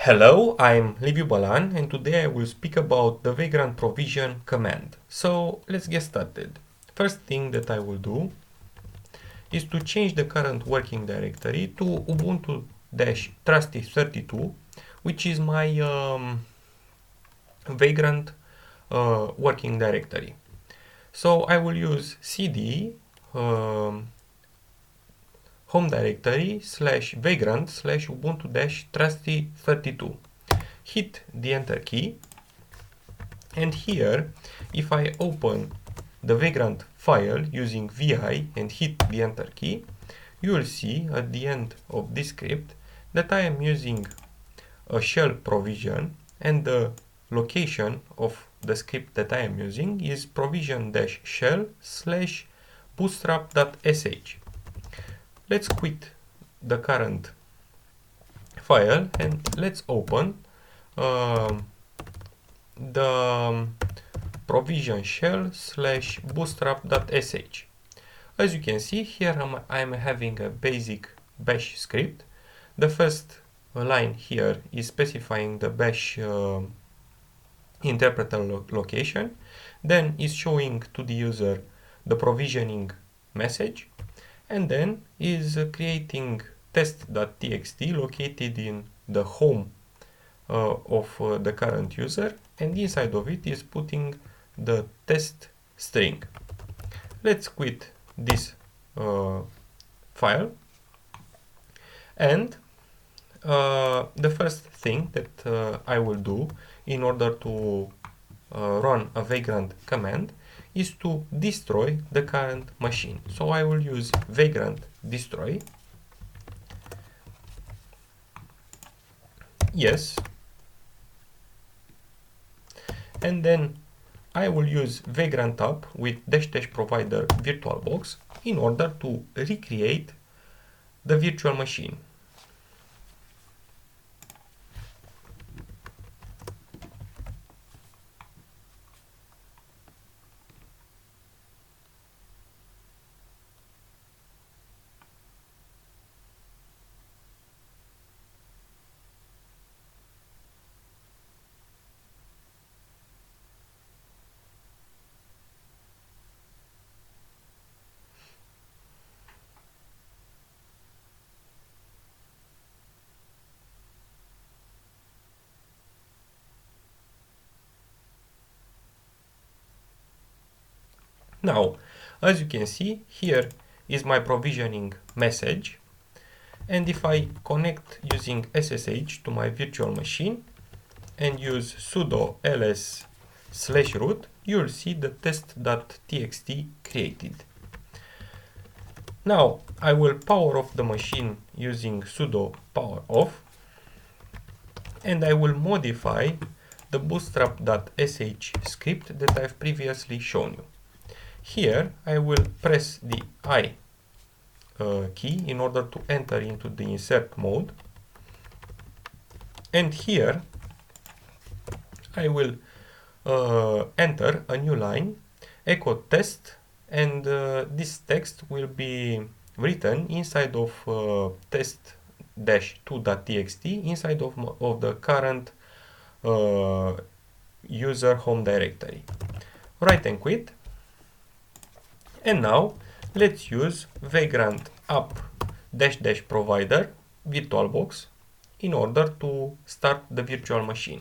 Hello, I'm Liviu Balan and today I will speak about the Vagrant provision command. So let's get started. First thing that I will do is to change the current working directory to Ubuntu-Trusty32, which is my Vagrant working directory. So I will use cd home directory /vagrant /ubuntu-trusty32. Hit the enter key, and here if I open the Vagrant file using vi and hit the enter key, you will see at the end of this script that I am using a shell provision, and the location of the script that I am using is provision-shell/bootstrap.sh. Let's quit the current file and let's open the provision shell/bootstrap.sh. As you can see here, I'm having a basic bash script. The first line here is specifying the bash interpreter location, then is showing to the user the provisioning message, and then is creating test.txt located in the home of the current user, and inside of it is putting the test string. Let's quit this file, and the first thing that I will do in order to run a Vagrant command is to destroy the current machine. So I will use Vagrant destroy. Yes. And then I will use Vagrant app with --provider VirtualBox in order to recreate the virtual machine. Now, as you can see, here is my provisioning message, and if I connect using SSH to my virtual machine and use sudo ls/root, you will see the test.txt created. Now, I will power off the machine using sudo power off, and I will modify the bootstrap.sh script that I've previously shown you. Here I will press the I key in order to enter into the insert mode, and here I will enter a new line, echo test, and this text will be written inside of test-2.txt inside of the current user home directory. Right and quit. And now let's use Vagrant app --provider VirtualBox in order to start the virtual machine.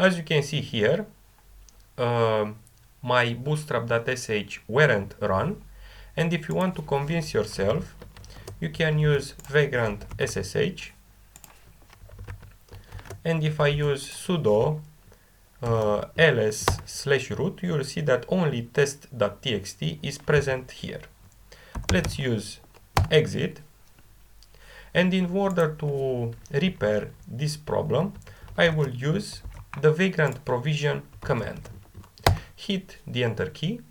As you can see here, my bootstrap.sh weren't run, and if you want to convince yourself, you can use Vagrant SSH, and if I use sudo ls/root, you will see that only test.txt is present here. Let's use exit, and in order to repair this problem, I will use the Vagrant provision command. Hit the enter key,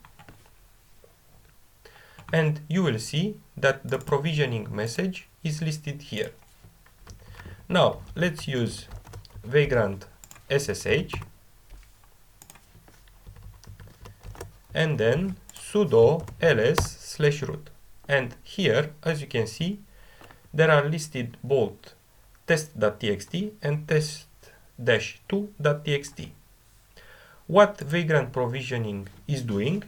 and you will see that the provisioning message is listed here. Now let's use Vagrant SSH and then sudo ls/root, and here, as you can see, there are listed both test.txt and test-2.txt. What Vagrant provisioning is doing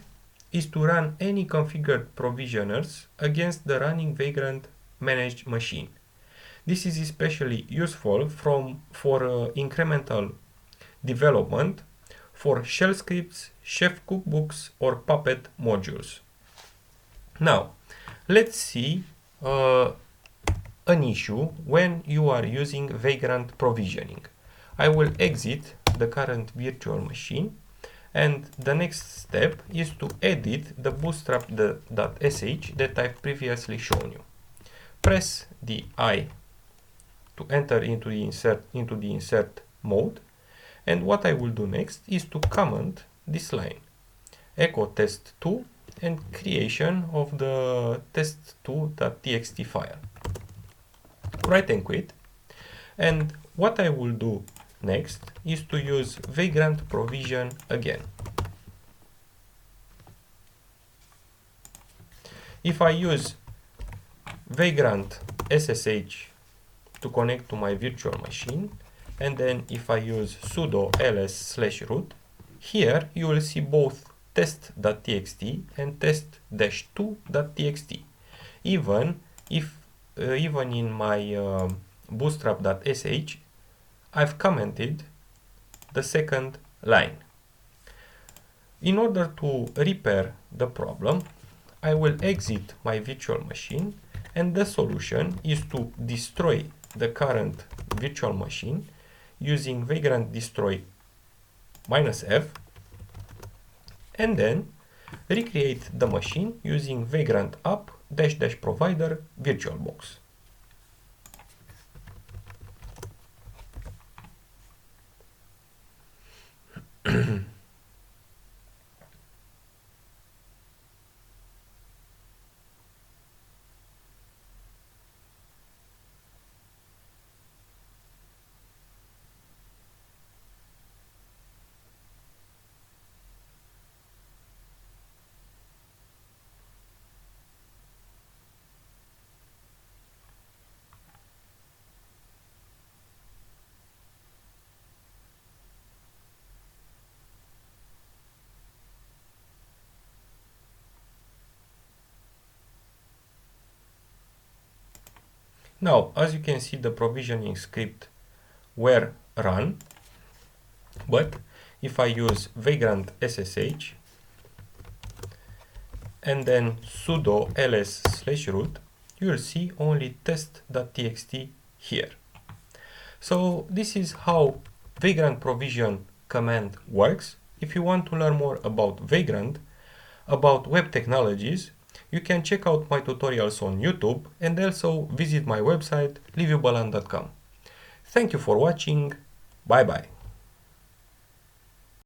is to run any configured provisioners against the running Vagrant managed machine. This is especially useful for incremental development, for shell scripts, chef cookbooks, or Puppet modules. Now, let's see an issue when you are using Vagrant provisioning. I will exit the current virtual machine, and the next step is to edit the bootstrap.sh that I've previously shown you. Press the I to enter into the insert mode, and what I will do next is to comment this line, echo test2 and creation of the test2.txt file. Right and quit, and what I will do next is to use Vagrant provision again. If I use Vagrant SSH to connect to my virtual machine, and then if I use sudo ls/root, here you will see both test.txt and test-2.txt. Even in my bootstrap.sh, I've commented the second line. In order to repair the problem, I will exit my virtual machine, and the solution is to destroy the current virtual machine using Vagrant destroy -f, and then recreate the machine using Vagrant app --provider virtualbox. Now, as you can see, the provisioning script were run, but if I use Vagrant SSH and then sudo ls/root, you will see only test.txt here. So this is how Vagrant provision command works. If you want to learn more about Vagrant, about web technologies, you can check out my tutorials on YouTube and also visit my website liviubalan.com. Thank you for watching. Bye bye.